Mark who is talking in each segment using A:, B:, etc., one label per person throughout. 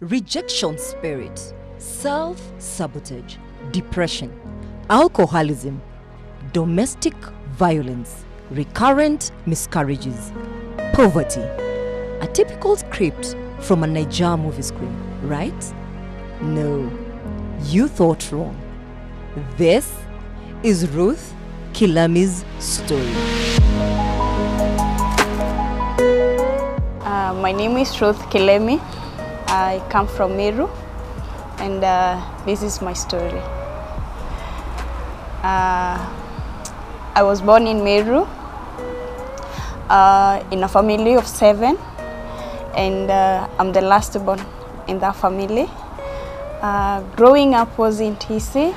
A: rejection spirit, self-sabotage, depression, alcoholism, domestic violence, recurrent miscarriages, poverty. A typical script from a Niger movie screen, right? No, you thought wrong. This is Ruth Kilami's story.
B: My name is Ruth Kilemi. I come from Ebru, and this is my story. I was born in Ebru in a family of 7, and I'm the last born in that family. Growing up wasn't easy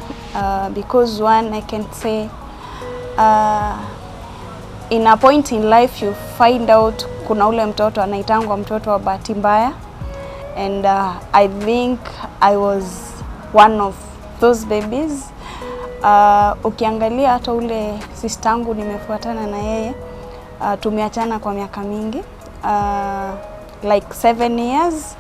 B: because one, I can say, in a point in life you find out kuna ule mtoto anaitangwa mtoto wa bahati mbaya, and I think I was one of those babies. Ukiangalia hata ule sistangu nimefuatana na yeye, tumeachana kwa miaka mingi, like 7 years,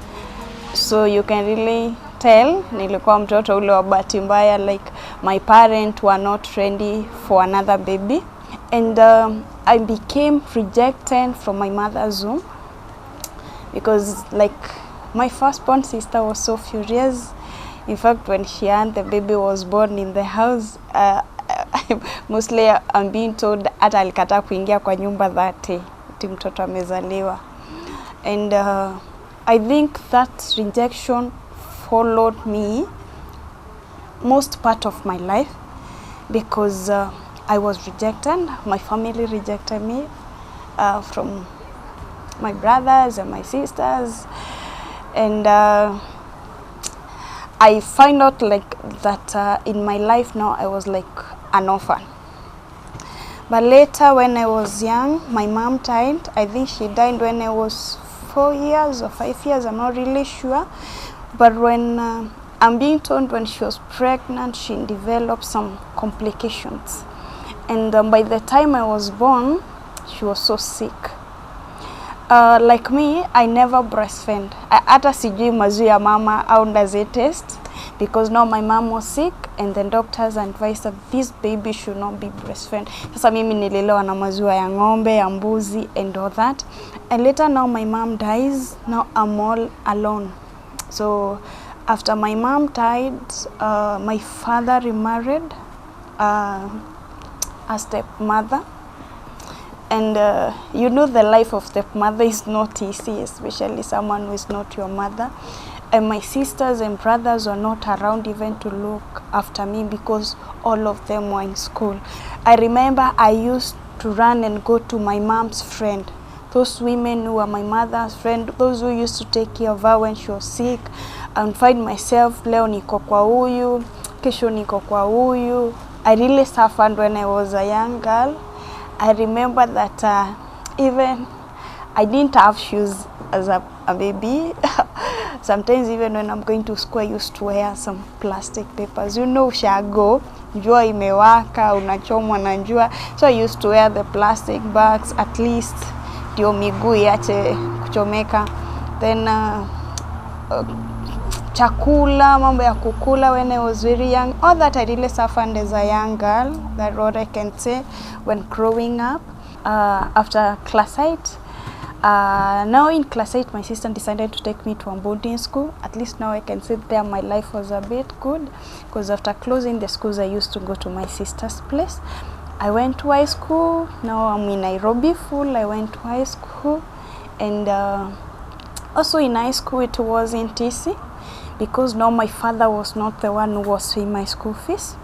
B: so you can really tell nilikuwa mtoto ule wa bahati mbaya, like my parents were not ready for another baby, and I became rejected from my mother's womb because like my firstborn sister was so furious. In fact, when she and the baby was born in the house, mostly I'm being told hata alikataa kuingia kwa nyumba that mtoto amezaliwa. And I think that rejection followed me most part of my life because I was rejected. My family rejected me from my brothers and my sisters, and I find out like that in my life now I was like an orphan. But later when I was young, my mom died. I think she died when I was 4 years or 5 years, I'm not really sure. But when I'm being told when she was pregnant, she developed some complications. And by the time I was born, she was so sick. Like me, I never breastfed. Hata sijui maziwa ya mama, how does it taste? Because now my mom was sick, and the doctors advised that this baby should not be breastfed. Sasa mimi nilelewa na maziwa ya ng'ombe, ya mbuzi, and all that. And later now my mom dies, now I'm all alone. So after my mom died, my father remarried a stepmother, and you know the life of stepmother is not easy, especially someone who is not your mother. And my sisters and brothers were not around even to look after me because all of them were in school. I remember I used to run and go to my mom's friend, those women who were my mother's friend, those who used to take care of her when she was sick, and find myself, leo niko kwa huyu, kesho niko kwa huyu. I really suffered when I was a young girl. I remember that even I didn't have shoes as a baby. Sometimes even when I'm going to school, I used to wear some plastic papers. You know, ushago, jua imewaka, unachomwa na jua. So I used to wear the plastic bags, at least ndio miguu iache kuchomeka. Then chakula, mambo ya kukula when I was very young, all that I really suffered as a young girl. That's what I can say when growing up. After class 8, now in class 8, my sister decided to take me to a boarding school. At least now I can say there my life was a bit good, because after closing the schools, I used to go to my sister's place. I went to high school. Now I'm in Nairobi full. I went to high school, and also in high school it wasn't easy because now my father was not the one who was paying my school fees.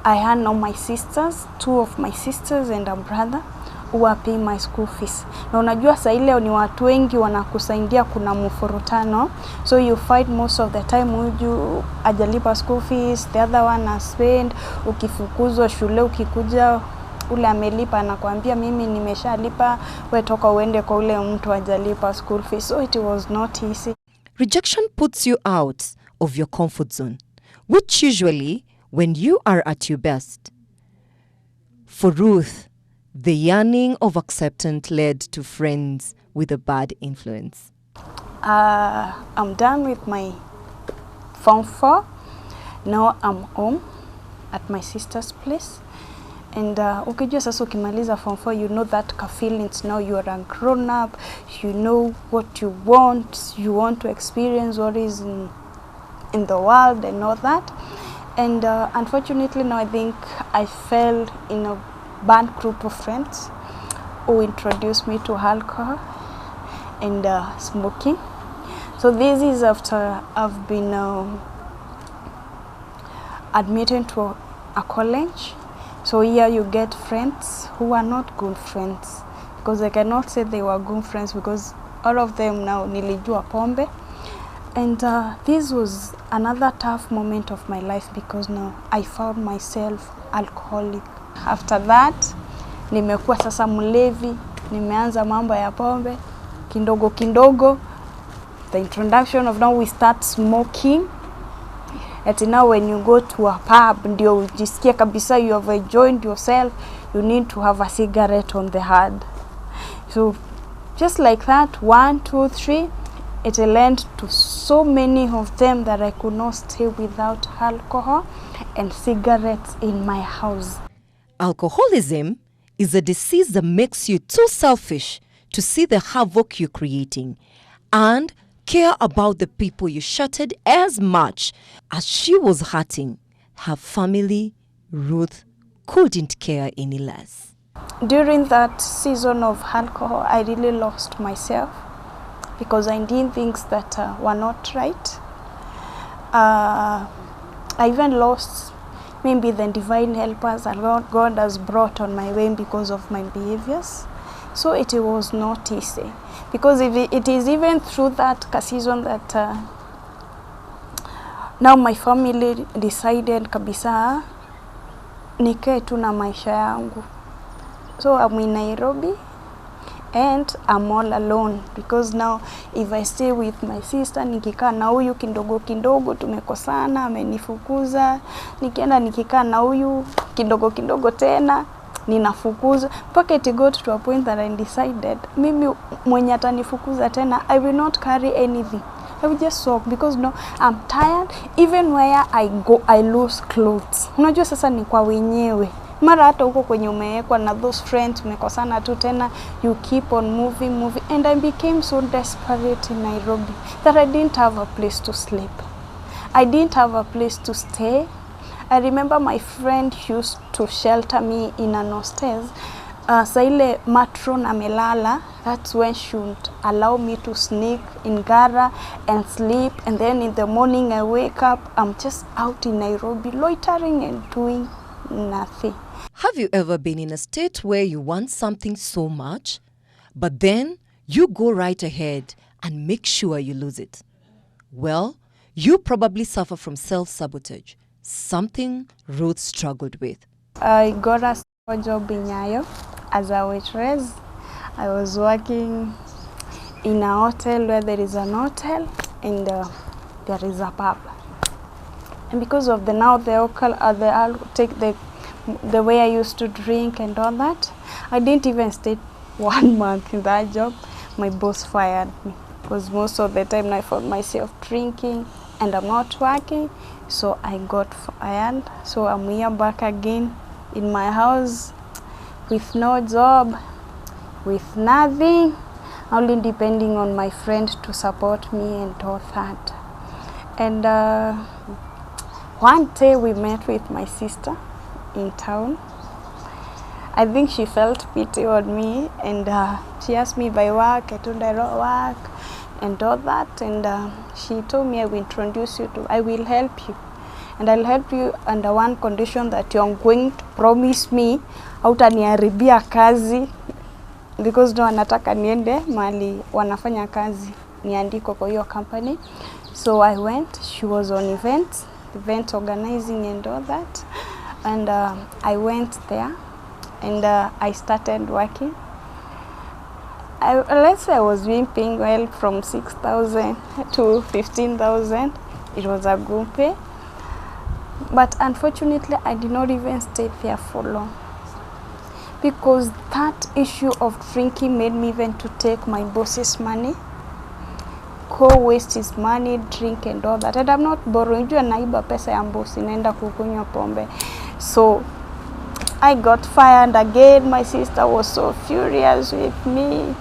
B: I had now my sisters, 2 of my sisters and a brother who were paying my school fees. Na unajua saa ile ni watu wengi wanakusaidia, kuna mfurutano, so you find most of the time huyu ajalipa school fees, the other one has paid. Ukifukuzwa shule, ukikuja ule amelipa anakuambia mimi nimeshalipa, wewe toka uende kwa ule mtu ajalipa school fees. So it was not easy.
A: Rejection puts you out of your comfort zone, which usually when you are at your best. For Ruth, the yearning of acceptance led to friends with a bad influence.
B: I'm done with my Form 4. Now I'm home at my sister's place. And ukijua sasa ukimaliza Form 4, you know that feelings. Now you are a grown up, you know what you want to experience what is in the world and all that. And unfortunately now I think I fell in a bad group of friends who introduced me to alcohol and smoking. So this is after I've been admitted to a college. So here you get friends who are not good friends, because I cannot say they were good friends because all of them now nilijua pombe. And this was another tough moment of my life because now I found myself alcoholic. After that, nimekuwa sasa mlevi, nimeanza mambo ya pombe, kindogo kindogo. The introduction of now we start smoking. And now when you go to a pub, ndio ujisikia kabisa you have enjoyed yourself, you need to have a cigarette on the hand. So just like that, 1, 2, 3, it led to so many of them that I could not stay without alcohol and cigarettes in my house.
A: Alcoholism is a disease that makes you too selfish to see the havoc you're creating and care about the people you shattered as much as she was hurting. Her family, Ruth, couldn't care any less.
B: During that season of alcohol, I really lost myself because I did things that were not right. I even lost maybe the divine helpers that God has brought on my way because of my behaviors. So it was not easy. Because if it is even through that season that now my family decided kabisa nikae tu na maisha yangu. So I'm in Nairobi and I'm all alone because now if I stay with my sister, nikikaa na huyu kindogo kindogo tumekosana, amenifukuza, nikienda nikikaa na huyu kindogo kindogo tena ninafukuza, mpaka it got to a point that I decided mimi mwenye atanifukuza tena I will not carry anything. I will just walk because no, I'm tired. Even where I go, I lose clothes. Unajua sasa ni kwa wenyewe. Mara hata huko kwenye umewekwa na those friends umekosana tu tena, you keep on moving. And I became so desperate in Nairobi that I didn't have a place to sleep. I didn't have a place to stay. I remember my friend used to shelter me in an hostel. Sa ile matron amelala, that's when she would allow me to sneak in Gara and sleep. And then in the morning I wake up, I'm just out in Nairobi loitering and doing nothing.
A: Have you ever been in a state where you want something so much, but then you go right ahead and make sure you lose it? Well, you probably suffer from self-sabotage, something Ruth struggled with.
B: I got a job in Nyayo as a waitress. I was working in a hotel where there is an hotel and there is a pub. And because of the the way I used to drink and all that, I didn't even stay 1 month in that job. My boss fired me because most of the time I found myself drinking and I'm not working, so I got fired. So I'm here back again in my house with no job, with nothing, only depending on my friend to support me and all that. And one day we met with my sister in town. I think she felt pity on me and she asked me if I work. I told her I don't work and all that, and she told me I will introduce you to, I will help you, and I'll help you under one condition, that you're going to promise me hautaniharibia kazi, because no anataka niende mali wanafanya kazi niandiko kwa hiyo company. So I went. She was on event organizing and all that, and I went there and I started working. Let's say I was being paid well from 6,000 to 15,000. It was a good pay, but unfortunately I did not even stay there for long, because that issue of drinking made me even to take my boss's money. go waste his money, drink and all that. And I'm not borrowing. Jua naiba pesa ya mbosi, naenda kukunywa pombe. So I got fired again. My sister was so furious with me.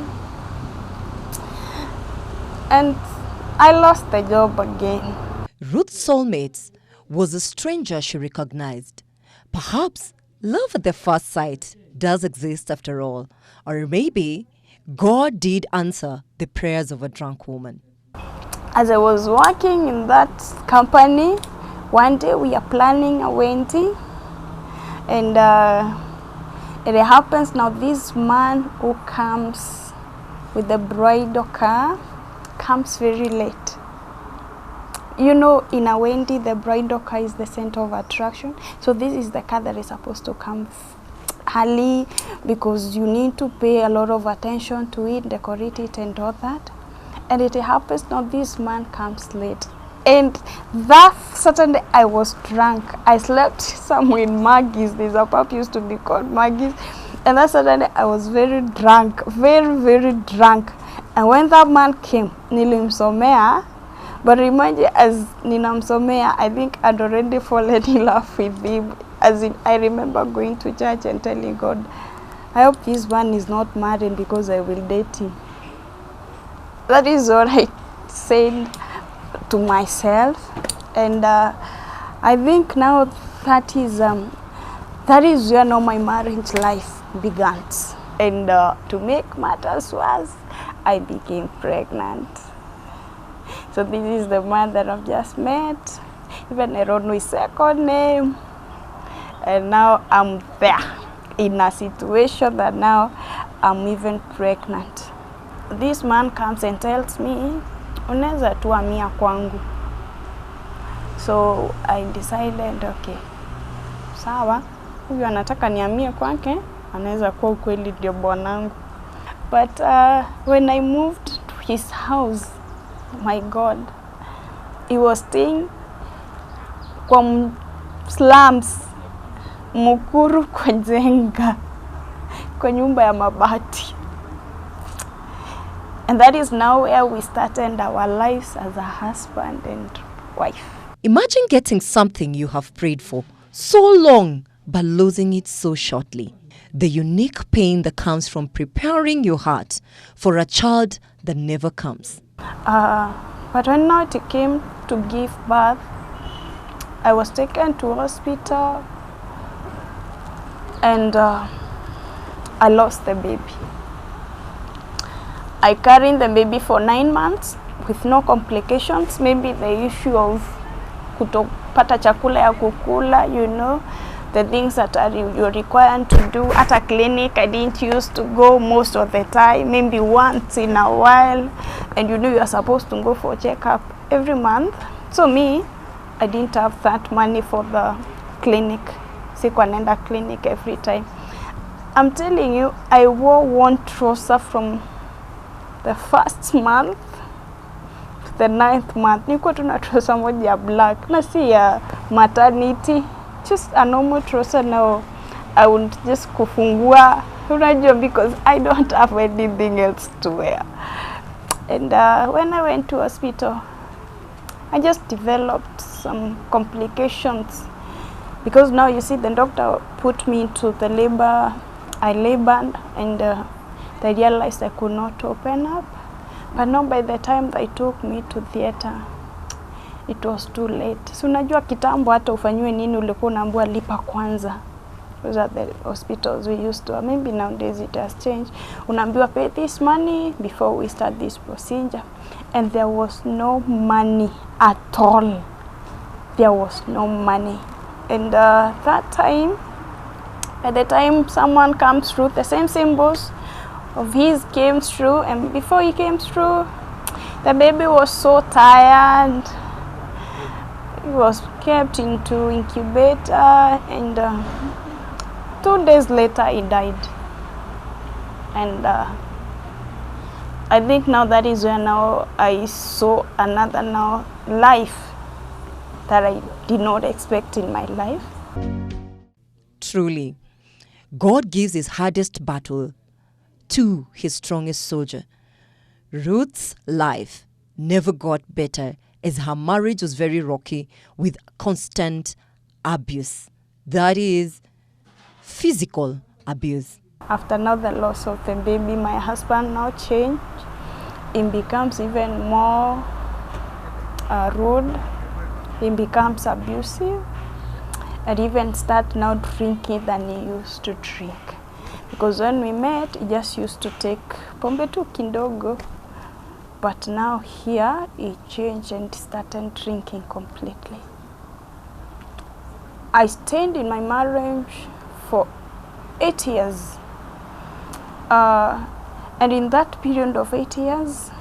B: And I lost the job again.
A: Ruth's soulmate was a stranger she recognized. Perhaps love at the first sight does exist after all. Or maybe God did answer the prayers of a drunk woman.
B: As I was working in that company, one day we are planning a wedding, and it happens now this man who comes with the bridal car comes very late. You know, in a wedding, the bridal car is the center of attraction. So this is the car that is supposed to come early because you need to pay a lot of attention to it, decorate it and all that. And it happens now this man comes late. And that Saturday I was drunk. I slept somewhere in Maggie's. There's a pub used to be called Maggie's. And that Saturday I was very drunk, very drunk. And when that man came, nilimsomea. But remind you, as ninamsomea, I think I'd already fallen in love with him. As in, I remember going to church and telling God, I hope this man is not married because I will date him. That is what I said to myself. And I think now that is where now my marriage life began. And to make matters worse, I became pregnant. So this is the man that I've just met. Even I don't know his second name. And now I'm there in a situation that now I'm even pregnant. This man comes and tells me, unaweza tu hamia kwangu. So I decided, okay, sawa, huyu anataka nihamie kwake, anaweza kuwa ukweli ndio bwanangu. But when I moved to his house, my God, he was staying kwa slums, Mukuru kwa jenga, kwa nyumba ya mabati. And that is now where we started our lives as a husband and wife.
A: Imagine getting something you have prayed for so long, but losing it so shortly. The unique pain that comes from preparing your heart for a child that never comes.
B: But when now it came to give birth, I was taken to hospital and I lost the baby. I carried the baby for 9 months with no complications. Maybe the issue of kutopata chakula ya kukula, you know, the things that you're required to do at a clinic. I didn't used to go most of the time, maybe once in a while. And you know you're supposed to go for checkup every month. So me, I didn't have that money for the clinic. Sikuwa naenda clinic every time. I'm telling you, I wore one trouser from the first month to the 9th month. Niko tuna trouser moja black. Na si ya maternity. Just a normal trouser now. I would just kufungua. Unajua, because I don't have anything else to wear. And when I went to hospital, I just developed some complications. Because now you see the doctor put me into the labor. I labored and they realized I could not open up. But now by the time they took me to theater, it was too late. So unajua kitambo hata ufanywe nini ulikuwa unaambiwa lipa kwanza. Those are the hospitals we used to. Maybe nowadays it has changed. Unaambiwa pay this money before we start this procedure. And there was no money at all. There was no money. And that time, by the time someone comes through, the same symbols of his came through, and before he came through, the baby was so tired. He was kept into incubator, and 2 days later he died. And I think now that is where now I saw another now life that I did not expect in my life.
A: Truly, God gives his hardest battle to his strongest soldier. Ruth's life never got better as her marriage was very rocky with constant abuse. That is physical abuse.
B: After now the loss of the baby, my husband now changed. He becomes even more rude. He becomes abusive, and even start now drinking than he used to drink. Because when we met, he just used to take pombe tu kidogo. But now here, he changed and started drinking completely. I stayed in my marriage for 8 years. And in that period of 8 years,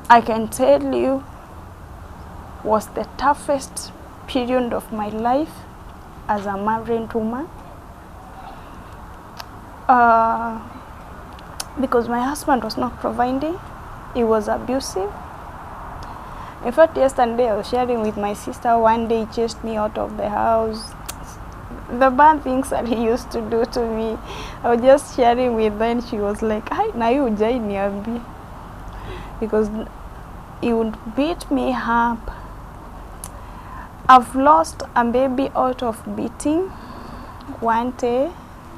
B: I can tell you, was the toughest period of my life as a married woman. Because my husband was not providing, he was abusive. In fact, yesterday I was sharing with my sister, one day he chased me out of the house. The bad things that he used to do to me, I was just sharing with her, and she was like, "Hi, na you join me," because he would beat me up. I've lost a baby out of beating one day,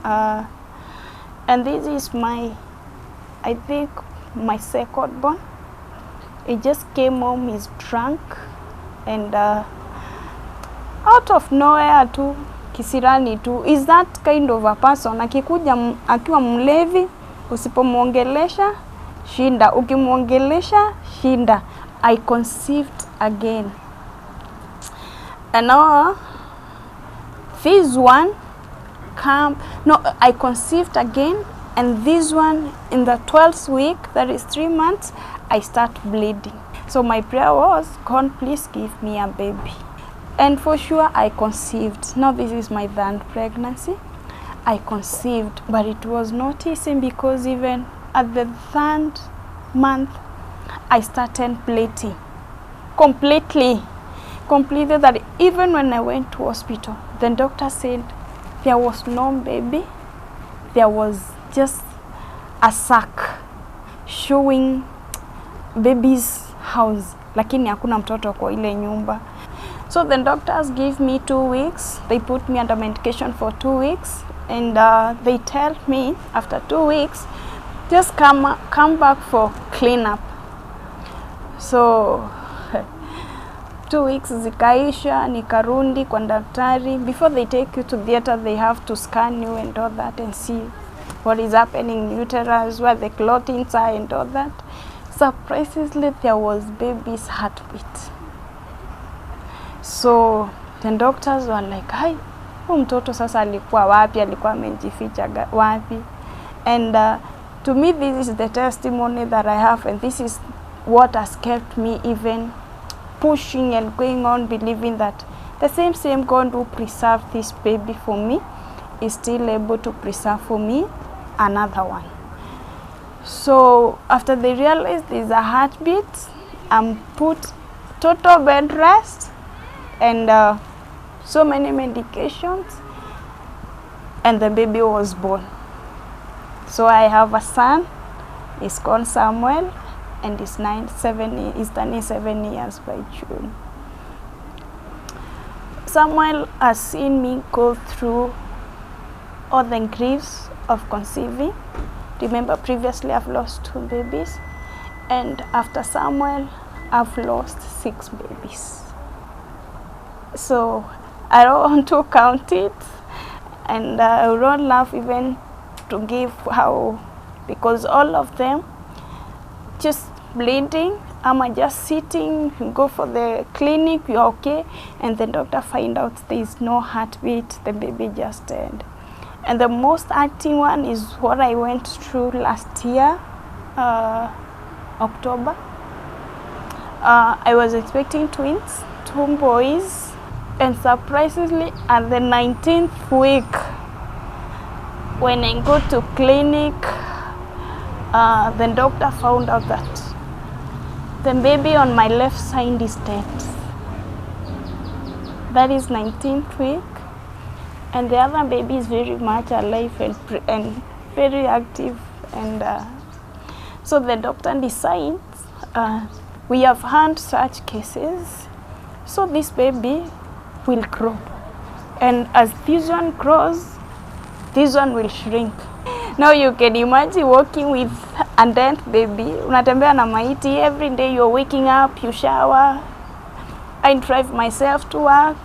B: and this is I think my second born. He just came home, he's drunk, and out of nowhere tu, kisirani tu, is that kind of a person. Akikuja akiwa mlevi, usipomwongelesha shinda, ukimwongelesha shinda. I conceived again, and now this one I conceived again, and this one in the 12th week, that is 3 months, I start bleeding. So my prayer was, God, please give me a baby. And for sure, I conceived. Now this is my 3rd pregnancy. I conceived, but it was not easy, because even at the 3rd month, I started bleeding completely, that even when I went to hospital, the doctor said there was no baby, there was just a sack showing baby's house, lakini hakuna mtoto kwa ile nyumba. So the doctors gave me 2 weeks. They put me under medication for 2 weeks, and they tell me after 2 weeks, just come back for cleanup. So 2 weeks zikaisha, nikarundi kwa daktari. Before they take you to theater, they have to scan you and all that and see what is happening in uterus, where the clottings are and all that. Surprisingly, there was baby's heartbeat. So the doctors were like, "Hai, huyu mtoto sasa alikuwa wapi? Alikuwa amejificha wapi?" And to me, this is the testimony that I have, and this is what has kept me even pushing and going on, believing that the same God who preserved this baby for me is still able to preserve for me another one. So after they realized there's a heartbeat, I'm put total bed rest and so many medications, and the baby was born. So I have a son, he's called Samuel, and he's turning 7 years by June. Samuel has seen me go through all the griefs of conceiving. Remember, previously I've lost 2 babies, and after Samuel, I've lost 6 babies. So I don't want to count it, and I would not love even to give how, because all of them just bleeding. I'm just sitting, you go for the clinic, you're okay, and the doctor find out there is no heartbeat, the baby just died. And the most acting one is what I went through last year, October. I was expecting twins, 2 boys, and surprisingly at the 19th week, when I go to clinic, the doctor found out that the baby on my left side is dead. That is 19th week. And the other baby is very much alive and very active. And so the doctor decides we have had such cases. So this baby will grow. And as this one grows, this one will shrink. Now you can imagine walking with a dead baby. Unatembea na maiti. Every day you're waking up, you shower. I drive myself to work.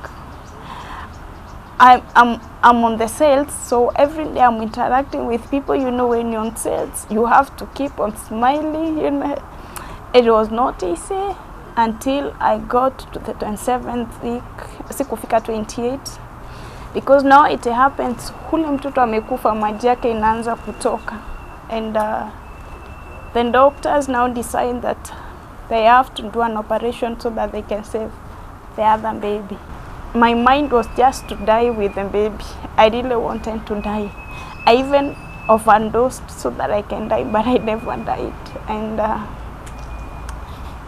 B: I'm on the sales, so every day I'm interacting with people. You know, when you're on sales, you have to keep on smiling. You know, it was not easy until I got to the 27th week, sikufika 28, because now it happens, hule mtoto amekufa, maji yake inaanza kutoka, and the doctors now decide that they have to do an operation so that they can save the other baby. My mind was just to die with the baby. I really wanted to die. I even overdosed so that I can die, but I never died. And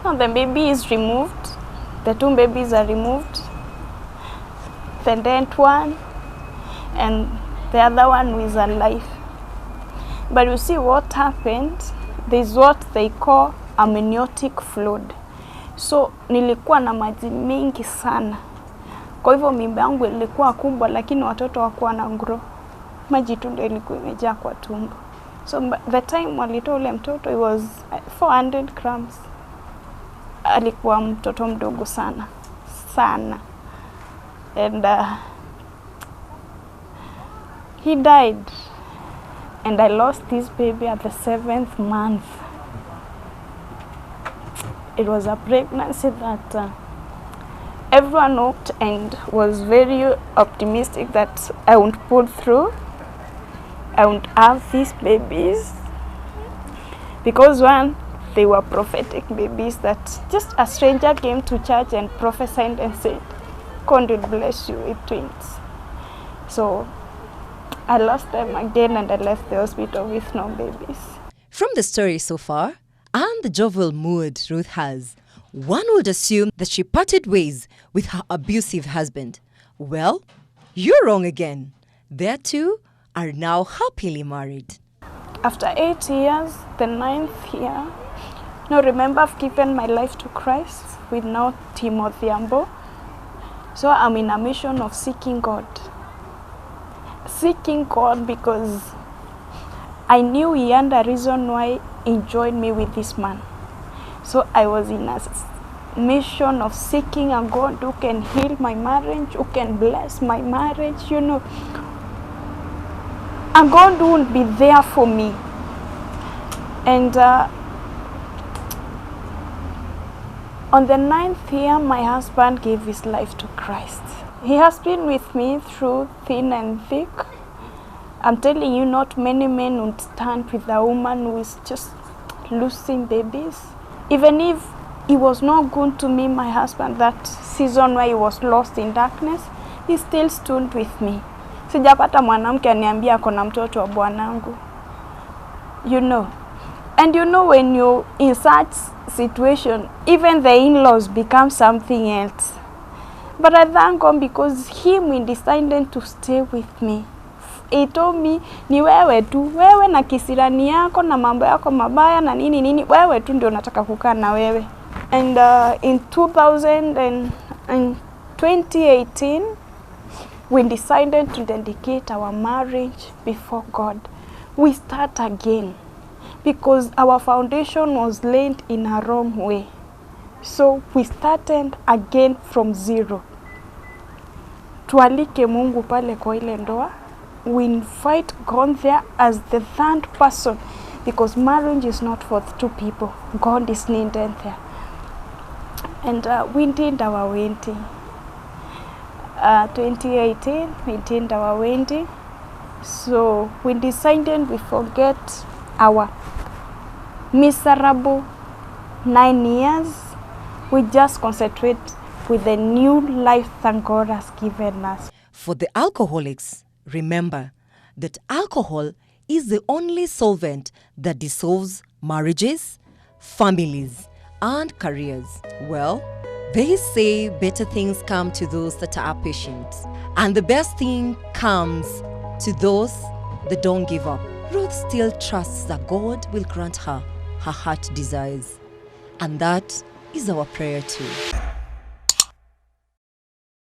B: now the baby is removed. The two babies are removed. The dead one and the other one is alive. But you see what happened? There's what they call amniotic fluid. So nilikuwa na maji mingi sana. Kwa hivyo mimba yangu ilikuwa kubwa, lakini watoto hawakuwa na grow. Maji tu ndio ilikuwa imejaa kwa tumbo. So the time walitoa ule mtoto, it was 400 grams. Alikuwa mtoto mdogo sana. Sana. And he died. And I lost this baby at the 7th month. It was a pregnancy that everyone hoped and was very optimistic that I would pull through. I would have these babies. Because one, they were prophetic babies that just a stranger came to church and prophesied and said, God will bless you with twins. So I lost them again and I left the hospital with no babies.
A: From the story so far, and the jovial mood Ruth has, one would assume that she parted ways with her abusive husband. Well, you're wrong again. Their two are now happily married.
B: After 8 years, the 9th year, now remember I've given my life to Christ with now Timothy Ambo. So I'm in a mission of seeking God. Seeking God because I knew he had a reason why he joined me with this man. So I was in a mission of seeking a God who can heal my marriage, who can bless my marriage, you know. A God who will be there for me. And on the 9th year, my husband gave his life to Christ. He has been with me through thin and thick. I'm telling you, not many men would stand with a woman who is just losing babies. Even if he was not good to me, my husband, that season where he was lost in darkness, he still stood with me. Sijapata mwanamke aniambia kona mtoto wa bwanangu. You know. And you know, when you're in such situation, even the in-laws become something else. But I thank God because he decided to stay with me. He told me, ni wewe tu, wewe na kisirani yako na mambo yako mabaya na nini nini, wewe tu ndio nataka kukaa na wewe. And in 2018, we decided to dedicate our marriage before God. We start again because our foundation was laid in a wrong way. So we started again from zero. Tualike Mungu pale kwa ile ndoa. We invite God there as the third person because marriage is not for two people. God is needed there. And we did our wedding. 2018, we did our wedding. So we decided we forget our miserable 9 years. We just concentrate with the new life that God has given us.
A: For the alcoholics, remember that alcohol is the only solvent that dissolves marriages, families, and careers. Well, they say better things come to those that are patient, and the best thing comes to those that don't give up. Ruth still trusts that God will grant her heart desires. And that is our prayer too.